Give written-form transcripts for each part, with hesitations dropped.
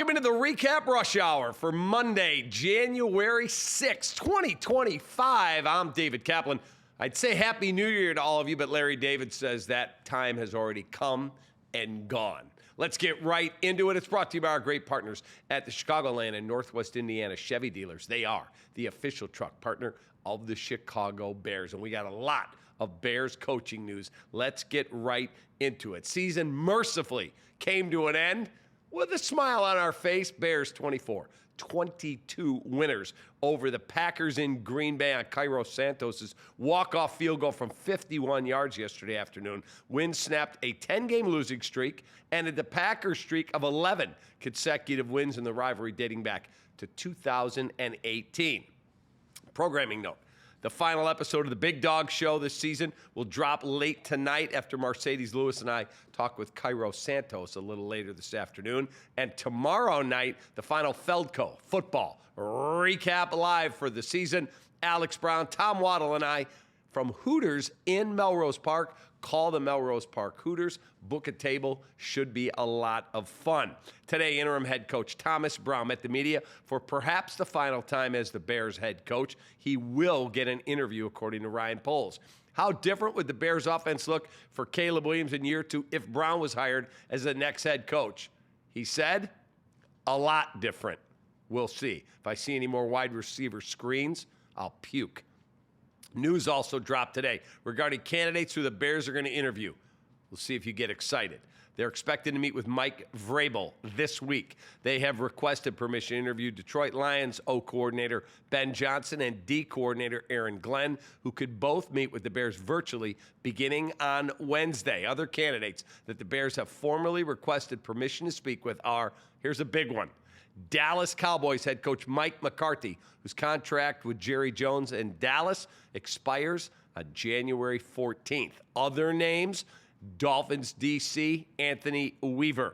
Welcome into the Recap Rush Hour for Monday, January 6, 2025. I'm David Kaplan. I'd say Happy New Year to all of you, but Larry David says that time has already come and gone. Let's get right into it. It's brought to you by our great partners at the Chicagoland and Northwest Indiana Chevy dealers. They are the official truck partner of the Chicago Bears, and we got a lot of Bears coaching news. Let's get right into it. Season mercifully came to an end with a smile on our face. Bears 24, 22 winners over the Packers in Green Bay on Cairo Santos' walk-off field goal from 51 yards yesterday afternoon. Win snapped a 10-game losing streak and the Packers streak of 11 consecutive wins in the rivalry dating back to 2018. Programming note. The final episode of the Big Dog Show this season will drop late tonight after Mercedes Lewis and I talk with Cairo Santos a little later this afternoon. And tomorrow night, the final Feldco football recap live for the season. Alex Brown, Tom Waddle, and I from Hooters in Melrose Park. Call the Melrose Park Hooters. Book a table. Should be a lot of fun. Today, interim head coach Thomas Brown met the media for perhaps the final time as the Bears head coach. He will get an interview, according to Ryan Poles. How different would the Bears offense look for Caleb Williams in year 2 if Brown was hired as the next head coach? He said, a lot different. We'll see. If I see any more wide receiver screens, I'll puke. News also dropped today regarding candidates who the Bears are going to interview. We'll see if you get excited. They're expected to meet with Mike Vrabel this week. They have requested permission to interview Detroit Lions O coordinator Ben Johnson and D coordinator Aaron Glenn, who could both meet with the Bears virtually beginning on Wednesday. Other candidates that the Bears have formally requested permission to speak with are, here's a big one, Dallas Cowboys head coach Mike McCarthy, whose contract with Jerry Jones and Dallas expires on January 14th. Other names, Dolphins DC Anthony Weaver,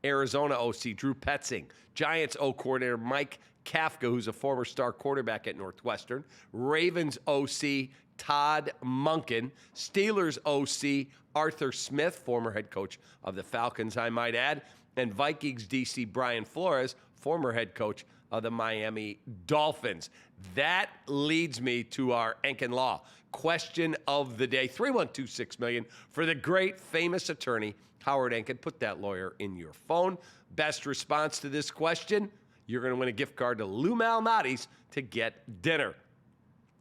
Arizona OC Drew Petzing, Giants O coordinator Mike Kafka, who's a former star quarterback at Northwestern, Ravens OC Todd Monken, Steelers OC Arthur Smith, former head coach of the Falcons, I might add, and Vikings DC Brian Flores, former head coach of the Miami Dolphins. That leads me to our Enkin Law question of the day. 312-6 million for the great famous attorney Howard Enkin. Put that lawyer in your phone. Best response to this question, you're going to win a gift card to Lou Malnati's to get dinner.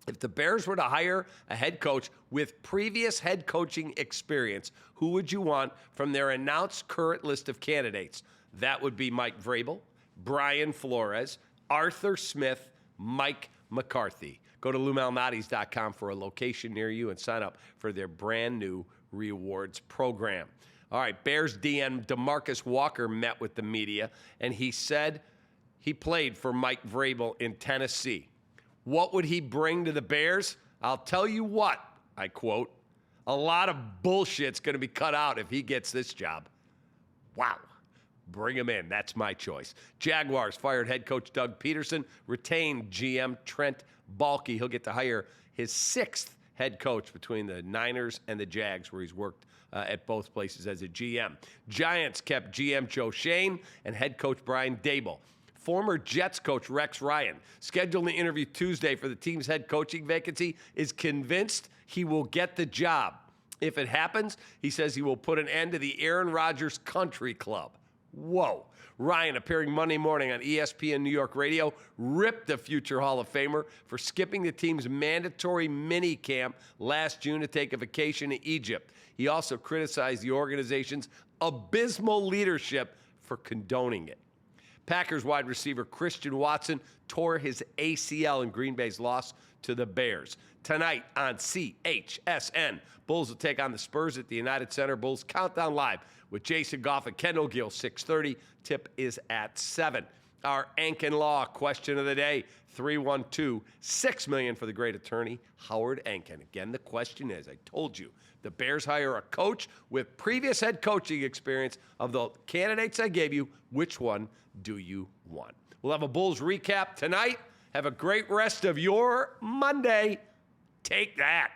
If the Bears were to hire a head coach with previous head coaching experience, who would you want from their announced current list of candidates? That would be Mike Vrabel, Brian Flores, Arthur Smith, Mike McCarthy. Go to LouMalnati's.com for a location near you and sign up for their brand new rewards program. All right, Bears DN DeMarcus Walker met with the media, and he said he played for Mike Vrabel in Tennessee. What would he bring to the Bears? I'll tell you what, I quote, a lot of bullshit's going to be cut out if he gets this job. Wow. Bring him in. That's my choice. Jaguars fired head coach Doug Peterson, retained GM Trent Baalke. He'll get to hire his 6th head coach between the Niners and the Jags, where he's worked at both places as a GM. Giants kept GM Joe Shane and head coach Brian Daboll. Former Jets coach Rex Ryan, scheduled to interview Tuesday for the team's head coaching vacancy, is convinced he will get the job. If it happens, he says he will put an end to the Aaron Rodgers Country Club. Whoa. Ryan, appearing Monday morning on ESPN New York Radio, ripped the future Hall of Famer for skipping the team's mandatory mini camp last June to take a vacation to Egypt. He also criticized the organization's abysmal leadership for condoning it. Packers wide receiver Christian Watson tore his ACL in Green Bay's loss to the Bears. Tonight on CHSN, Bulls will take on the Spurs at the United Center. Bulls Countdown Live with Jason Goff and Kendall Gill, 6:30. Tip is at 7. Our Enkin Law question of the day, 312-6 million for the great attorney, Howard Enkin. Again, the question is, I told you, the Bears hire a coach with previous head coaching experience. Of the candidates I gave you, which one do you want? We'll have a Bulls recap tonight. Have a great rest of your Monday. Take that.